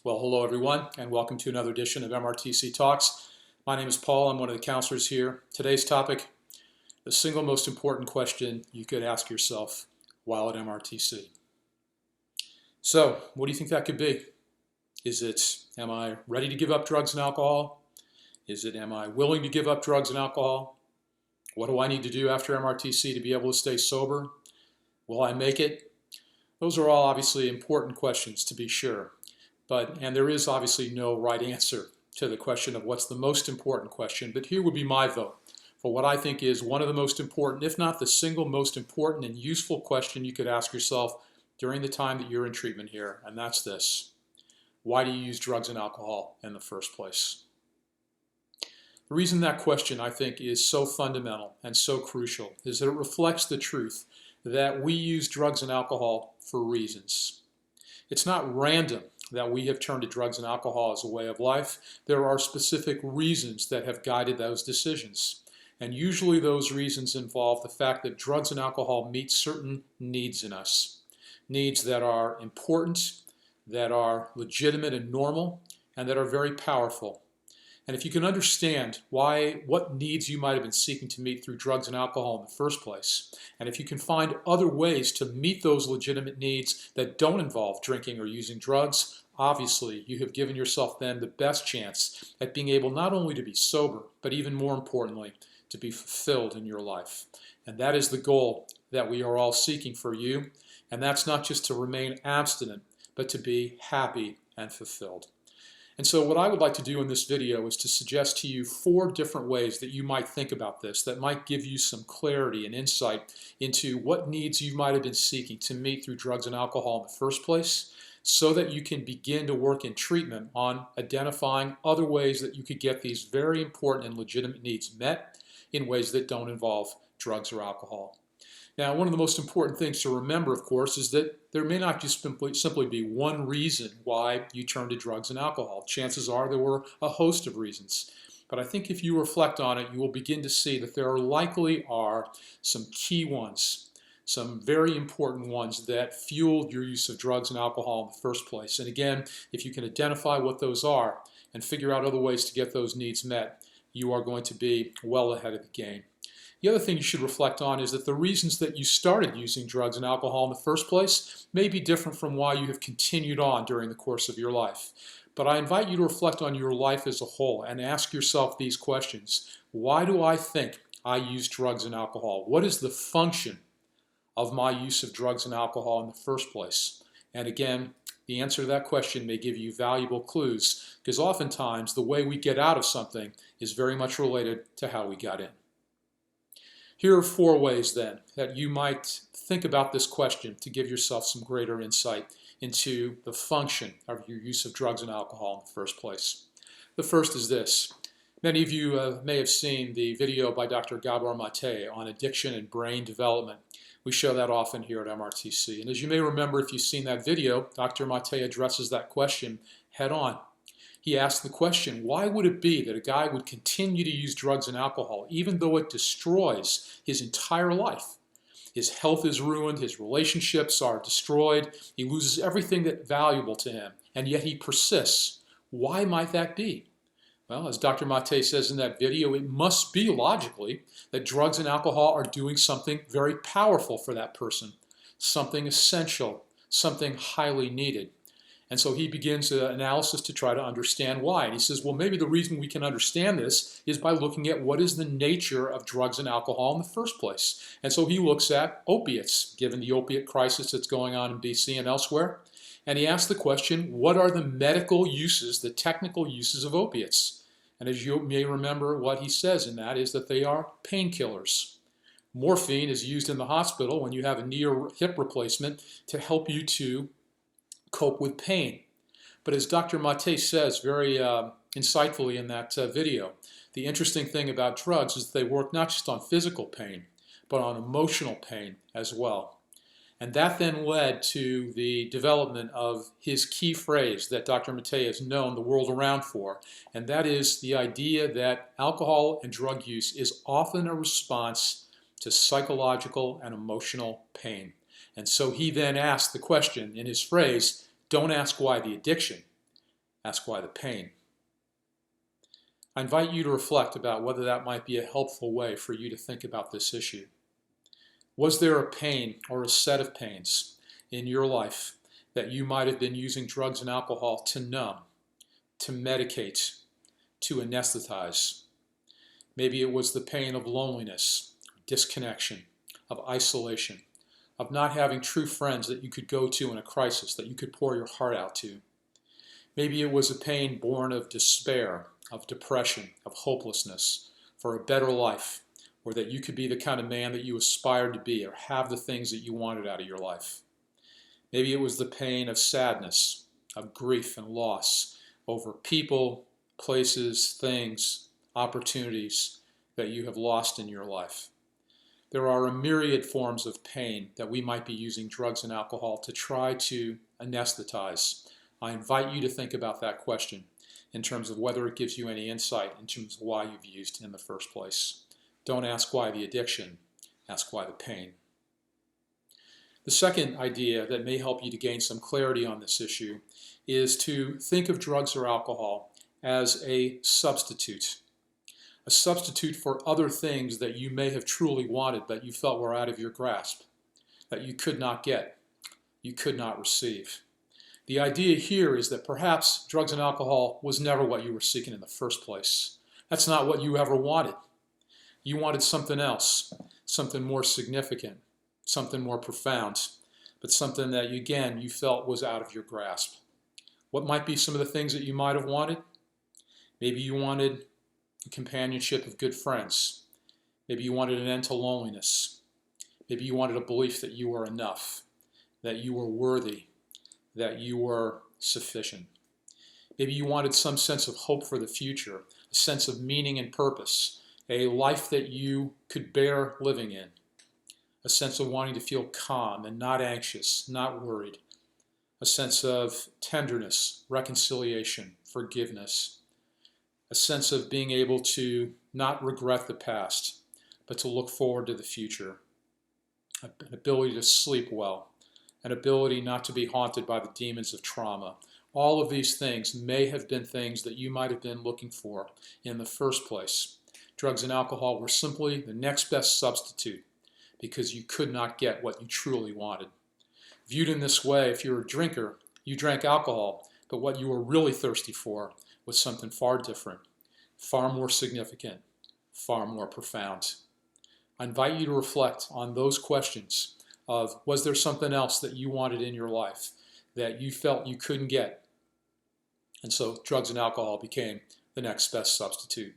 Well, hello everyone, and welcome to another edition of MRTC Talks. My name is Paul. I'm one of the counselors here. Today's topic, the single most important question you could ask yourself while at MRTC. So, what do you think that could be? Is it, am I ready to give up drugs and alcohol? Is it, am I willing to give up drugs and alcohol? What do I need to do after MRTC to be able to stay sober? Will I make it? Those are all obviously important questions, to be sure. And there is obviously no right answer to the question of what's the most important question, but here would be my vote for what I think is one of the most important, if not the single most important and useful question you could ask yourself during the time that you're in treatment here, and that's this. Why do you use drugs and alcohol in the first place? The reason that question, I think, is so fundamental and so crucial is that it reflects the truth that we use drugs and alcohol for reasons. It's not random that we have turned to drugs and alcohol as a way of life. There are specific reasons that have guided those decisions. And usually those reasons involve the fact that drugs and alcohol meet certain needs in us. Needs that are important, that are legitimate and normal, and that are very powerful. And if you can understand what needs you might have been seeking to meet through drugs and alcohol in the first place, and if you can find other ways to meet those legitimate needs that don't involve drinking or using drugs, obviously you have given yourself then the best chance at being able not only to be sober, but even more importantly, to be fulfilled in your life. And that is the goal that we are all seeking for you. And that's not just to remain abstinent, but to be happy and fulfilled. And so what I would like to do in this video is to suggest to you 4 different ways that you might think about this that might give you some clarity and insight into what needs you might have been seeking to meet through drugs and alcohol in the first place, so that you can begin to work in treatment on identifying other ways that you could get these very important and legitimate needs met in ways that don't involve drugs or alcohol. Now, one of the most important things to remember, of course, is that there may not just simply be one reason why you turn to drugs and alcohol. Chances are there were a host of reasons. But I think if you reflect on it, you will begin to see that there likely are some key ones, some very important ones that fueled your use of drugs and alcohol in the first place. And again, if you can identify what those are and figure out other ways to get those needs met, you are going to be well ahead of the game. The other thing you should reflect on is that the reasons that you started using drugs and alcohol in the first place may be different from why you have continued on during the course of your life. But I invite you to reflect on your life as a whole and ask yourself these questions. Why do I think I use drugs and alcohol? What is the function of my use of drugs and alcohol in the first place? And again, the answer to that question may give you valuable clues, because oftentimes the way we get out of something is very much related to how we got in. Here are 4 ways then that you might think about this question to give yourself some greater insight into the function of your use of drugs and alcohol in the first place. The first is this. Many of you may have seen the video by Dr. Gabor Mate on addiction and brain development. We show that often here at MRTC. And as you may remember, if you've seen that video, Dr. Mate addresses that question head on. He asked the question, why would it be that a guy would continue to use drugs and alcohol even though it destroys his entire life? His health is ruined, his relationships are destroyed, he loses everything that's valuable to him, and yet he persists. Why might that be? Well, as Dr. Mate says in that video, it must be logically that drugs and alcohol are doing something very powerful for that person, something essential, something highly needed. And so he begins an analysis to try to understand why. And he says, well, maybe the reason we can understand this is by looking at what is the nature of drugs and alcohol in the first place. And so he looks at opiates, given the opiate crisis that's going on in BC and elsewhere. And he asks the question, what are the medical uses, the technical uses of opiates? And as you may remember, what he says in that is that they are painkillers. Morphine is used in the hospital when you have a knee or hip replacement to help you to cope with pain. But as Dr. Mate says very insightfully in that video, the interesting thing about drugs is that they work not just on physical pain, but on emotional pain as well. And that then led to the development of his key phrase that Dr. Mate has known the world around for, and that is the idea that alcohol and drug use is often a response to psychological and emotional pain. And so he then asked the question in his phrase, don't ask why the addiction, Ask why the pain. I invite you to reflect about whether that might be a helpful way for you to think about this issue. Was there a pain or a set of pains in your life that you might have been using drugs and alcohol to numb, to medicate, to anesthetize? Maybe it was the pain of loneliness, disconnection, of isolation, of not having true friends that you could go to in a crisis, that you could pour your heart out to. Maybe it was a pain born of despair, of depression, of hopelessness for a better life, or that you could be the kind of man that you aspired to be or have the things that you wanted out of your life. Maybe it was the pain of sadness, of grief and loss over people, places, things, opportunities that you have lost in your life. There are a myriad forms of pain that we might be using drugs and alcohol to try to anesthetize. I invite you to think about that question in terms of whether it gives you any insight in terms of why you've used in the first place. Don't ask why the addiction, ask why the pain. The second idea that may help you to gain some clarity on this issue is to think of drugs or alcohol as a substitute for other things that you may have truly wanted but you felt were out of your grasp, that you could not get, you could not receive. The idea here is that perhaps drugs and alcohol was never what you were seeking in the first place. That's not what you ever wanted. You wanted something else, something more significant, something more profound, but something that, again, you felt was out of your grasp. What might be some of the things that you might have wanted? Maybe you wanted the companionship of good friends. Maybe you wanted an end to loneliness. Maybe you wanted a belief that you were enough, that you were worthy, that you were sufficient. Maybe you wanted some sense of hope for the future, a sense of meaning and purpose, a life that you could bear living in, a sense of wanting to feel calm and not anxious, not worried, a sense of tenderness, reconciliation, forgiveness, a sense of being able to not regret the past, but to look forward to the future, an ability to sleep well, an ability not to be haunted by the demons of trauma. All of these things may have been things that you might have been looking for in the first place. Drugs and alcohol were simply the next best substitute because you could not get what you truly wanted. Viewed in this way, if you're a drinker, you drank alcohol, but what you were really thirsty for was something far different, far more significant, far more profound. I invite you to reflect on those questions of, was there something else that you wanted in your life that you felt you couldn't get? And so drugs and alcohol became the next best substitute.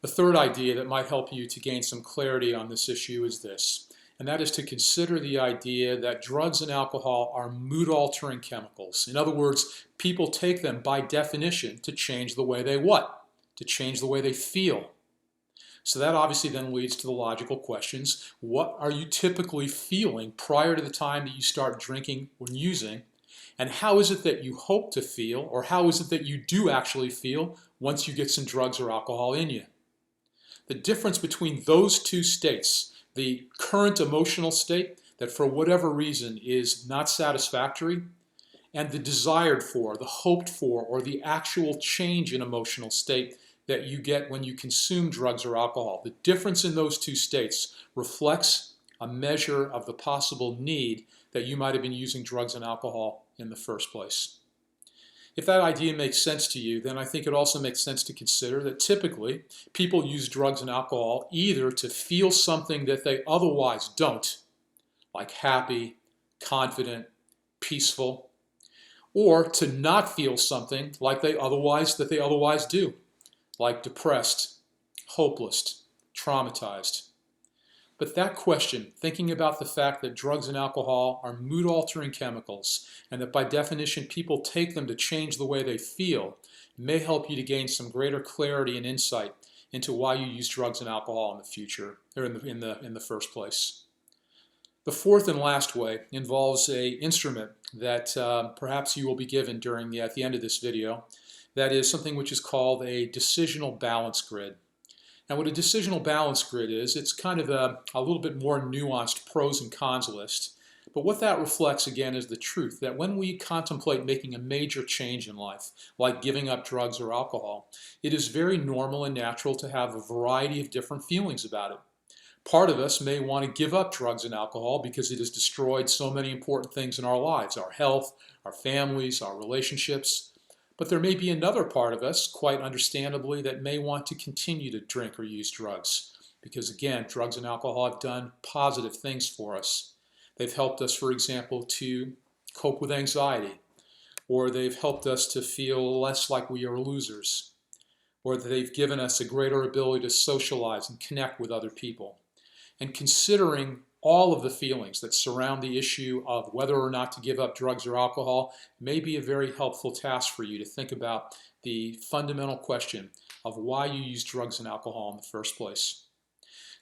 The third idea that might help you to gain some clarity on this issue is this, and that is to consider the idea that drugs and alcohol are mood-altering chemicals. In other words, people take them by definition to change the way they what? To change the way they feel. So that obviously then leads to the logical questions. What are you typically feeling prior to the time that you start drinking or using? And how is it that you hope to feel, or how is it that you do actually feel once you get some drugs or alcohol in you? The difference between those two states, the current emotional state that for whatever reason is not satisfactory, and the desired for, the hoped for, or the actual change in emotional state that you get when you consume drugs or alcohol. The difference in those two states reflects a measure of the possible need that you might have been using drugs and alcohol in the first place. If that idea makes sense to you, then I think it also makes sense to consider that typically people use drugs and alcohol either to feel something that they otherwise don't, like happy, confident, peaceful, or to not feel something like they otherwise do, like depressed, hopeless, traumatized. But that question, thinking about the fact that drugs and alcohol are mood-altering chemicals and that by definition people take them to change the way they feel, may help you to gain some greater clarity and insight into why you use drugs and alcohol in the future, or in the first place. The fourth and last way involves an instrument that perhaps you will be given at the end of this video. That is something which is called a decisional balance grid. Now what a decisional balance grid is, it's kind of a little bit more nuanced pros and cons list. But what that reflects, again, is the truth that when we contemplate making a major change in life, like giving up drugs or alcohol, it is very normal and natural to have a variety of different feelings about it. Part of us may want to give up drugs and alcohol because it has destroyed so many important things in our lives, our health, our families, our relationships. But there may be another part of us, quite understandably, that may want to continue to drink or use drugs. Because again, drugs and alcohol have done positive things for us. They've helped us, for example, to cope with anxiety, or they've helped us to feel less like we are losers, or they've given us a greater ability to socialize and connect with other people. And considering all of the feelings that surround the issue of whether or not to give up drugs or alcohol may be a very helpful task for you to think about the fundamental question of why you use drugs and alcohol in the first place.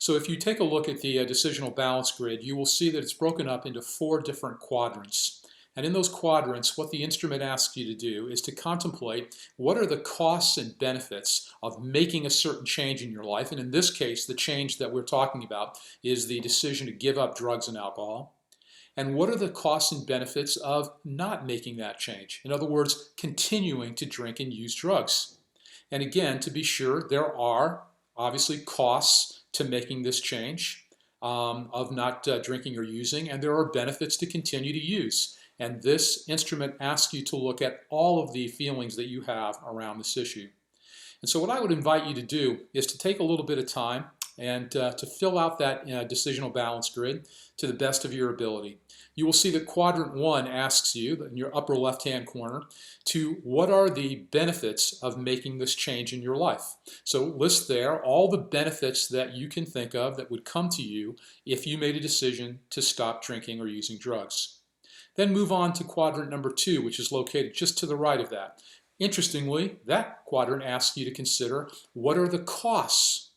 So if you take a look at the decisional balance grid, you will see that it's broken up into 4 different quadrants. And in those quadrants, what the instrument asks you to do is to contemplate what are the costs and benefits of making a certain change in your life. And in this case, the change that we're talking about is the decision to give up drugs and alcohol. And what are the costs and benefits of not making that change? In other words, continuing to drink and use drugs. And again, to be sure, there are obviously costs to making this change of not drinking or using, and there are benefits to continue to use. And this instrument asks you to look at all of the feelings that you have around this issue. And so what I would invite you to do is to take a little bit of time and to fill out that decisional balance grid to the best of your ability. You will see that quadrant 1 asks you, in your upper left-hand corner, to what are the benefits of making this change in your life. So list there all the benefits that you can think of that would come to you if you made a decision to stop drinking or using drugs. Then move on to quadrant number 2, which is located just to the right of that. Interestingly, that quadrant asks you to consider what are the costs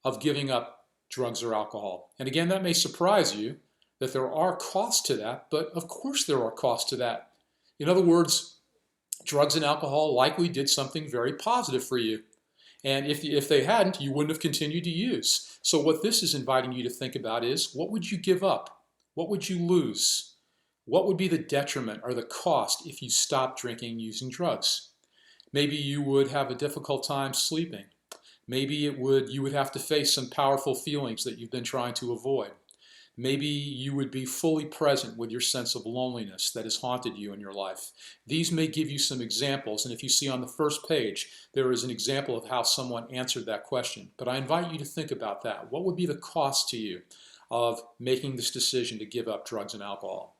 of giving up drugs or alcohol. And again, that may surprise you that there are costs to that, but of course there are costs to that. In other words, drugs and alcohol likely did something very positive for you. And if they hadn't, you wouldn't have continued to use. So what this is inviting you to think about is, what would you give up? What would you lose? What would be the detriment or the cost if you stopped drinking and using drugs? Maybe you would have a difficult time sleeping. Maybe you would have to face some powerful feelings that you've been trying to avoid. Maybe you would be fully present with your sense of loneliness that has haunted you in your life. These may give you some examples, and if you see on the first page, there is an example of how someone answered that question. But I invite you to think about that. What would be the cost to you of making this decision to give up drugs and alcohol?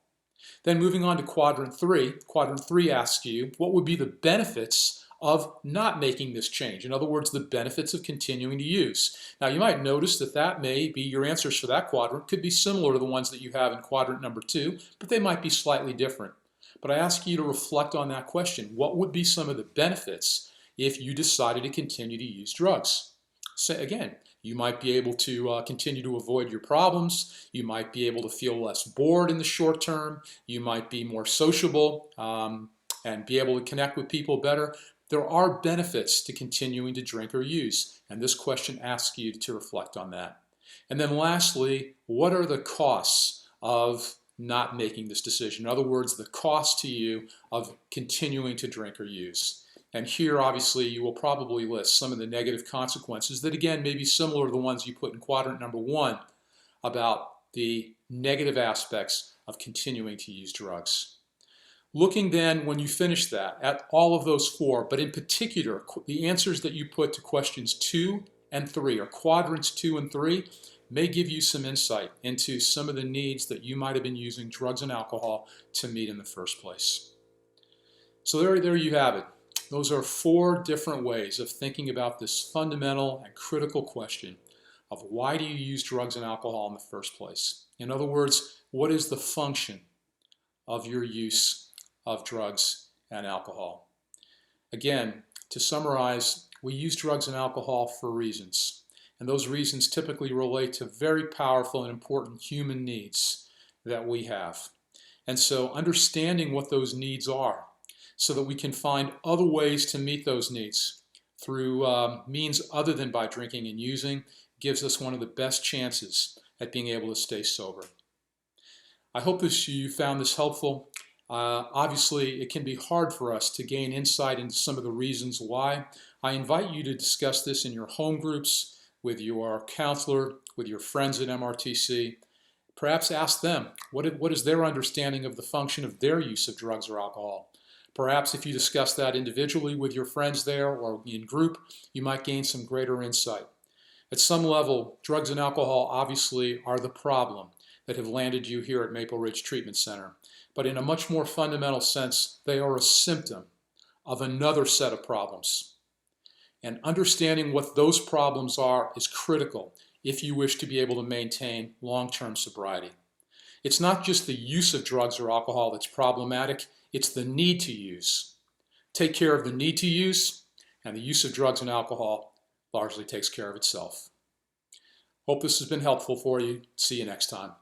Then moving on to quadrant 3. Quadrant 3 asks you, what would be the benefits of not making this change? In other words, the benefits of continuing to use. Now you might notice that that may be, your answers for that quadrant could be similar to the ones that you have in quadrant number 2, but they might be slightly different. But I ask you to reflect on that question. What would be some of the benefits if you decided to continue to use drugs? So again, you might be able to continue to avoid your problems. You might be able to feel less bored in the short term. You might be more sociable and be able to connect with people better. There are benefits to continuing to drink or use, and this question asks you to reflect on that. And then lastly, what are the costs of not making this decision? In other words, the cost to you of continuing to drink or use. And here, obviously, you will probably list some of the negative consequences that, again, may be similar to the ones you put in quadrant number 1 about the negative aspects of continuing to use drugs. Looking then, when you finish that, at all of those 4, but in particular, the answers that you put to questions 2 and 3, or quadrants 2 and 3, may give you some insight into some of the needs that you might have been using drugs and alcohol to meet in the first place. So there you have it. Those are 4 different ways of thinking about this fundamental and critical question of why do you use drugs and alcohol in the first place? In other words, what is the function of your use of drugs and alcohol? Again, to summarize, we use drugs and alcohol for reasons. And those reasons typically relate to very powerful and important human needs that we have. And so understanding what those needs are so that we can find other ways to meet those needs through means other than by drinking and using gives us one of the best chances at being able to stay sober. I hope you found this helpful. Obviously, it can be hard for us to gain insight into some of the reasons why. I invite you to discuss this in your home groups, with your counselor, with your friends at MRTC. Perhaps ask them, what is their understanding of the function of their use of drugs or alcohol? Perhaps if you discuss that individually with your friends there or in group, you might gain some greater insight. At some level, drugs and alcohol obviously are the problem that have landed you here at Maple Ridge Treatment Center. But in a much more fundamental sense, they are a symptom of another set of problems. And understanding what those problems are is critical if you wish to be able to maintain long-term sobriety. It's not just the use of drugs or alcohol that's problematic, it's the need to use. Take care of the need to use, and the use of drugs and alcohol largely takes care of itself. Hope this has been helpful for you. See you next time.